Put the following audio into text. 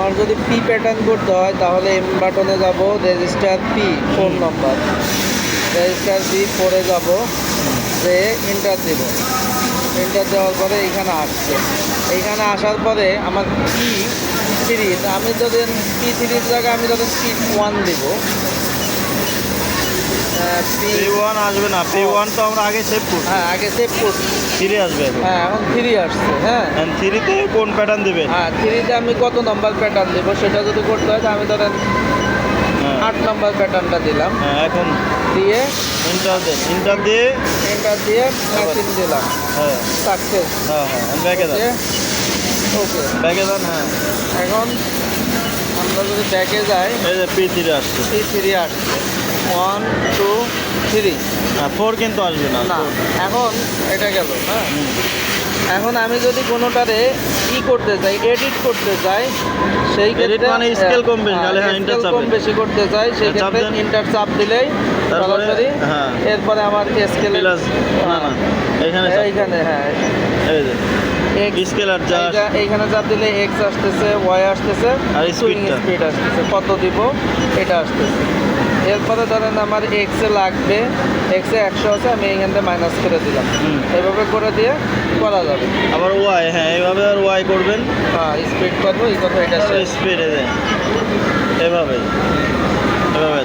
আমার যদি P pattern করতে হয় তাহলে এম বাটনে যাব, রেজিস্টার পি 4 নম্বর, রেজিস্টার পি 4-এ যাব, যে এন্টার দেব। এন্টার দেওয়ার পরে এইখানে আসছে, এইখানে আসার পরে আমার পি থ্রি, আমি ধরেন পি থ্রির জায়গায় আমি ধরেন পি 1 দেব। পি ওয়ান আসবে না, পি ওয়ান তো আমরা আগে সেভ করছি। হ্যাঁ, আগে সেভ করছি। থ্রি আসবে এখন। হ্যাঁ, এখন থ্রি আসছে। হ্যাঁ, থ্রিতে কোন প্যাটার্ন দেবে? হ্যাঁ, থ্রিতে আমি কত নম্বর প্যাটার্ন দেবো সেটা যদি করতে হয় আমি ধরেন 8 নম্বর প্যাটার্নটা দিলাম। হ্যাঁ, এখন দিয়ে ইন্টার দেন, ইন্টার দিয়ে এন্টার দিয়ে মেশিন দিলাম। হ্যাঁ সাকসেস। হ্যাঁ হ্যাঁ ব্যাকে দেন, ওকে, ব্যাকে দেন। হ্যাঁ, এখন আমরা যদি ব্যাকে যাই, এই যে পি থ্রি আসছে। পি থ্রি আসছে, 1 2 3। হ্যাঁ, ফোর কিন্তু আসবে না। না, এখন এটা গেল। হ্যাঁ, এখন আমি যদি কোনোটারে করতে চাই, এডিট করতে চাই, সেই ক্ষেত্রে মানে স্কেল কম বেশি, তাহলে হ্যাঁ ইন্টার চাপ কম বেশি করতে চাই, সেই ক্ষেত্রে ইন্টার চাপ দিলেই তারপরে সরাসরি। হ্যাঁ, এরপরে আমার স্কেল প্লাস না না এইখানে এইখানে, হ্যাঁ, এই যে স্কেলার যা এইখানে চাপ দিলে এক্স আসতেছে, ওয়াই আসতেছে, আর সুইং স্পিডটা স্পিড আসতেছে, কত দিব এটা আসতেছে। এরপরে ধরেন আমার এক্সে লাগবে, এক্সে 100 আছে, আমি এইখান থেকে মাইনাস করে দিলাম। এভাবে করে দিয়ে করা যাবে। আবার ওয়াই, হ্যাঁ এইভাবে আর ওয়াই করবেন। হ্যাঁ, স্পিড করবো, এই কথা এটা স্পিড এভাবে এভাবে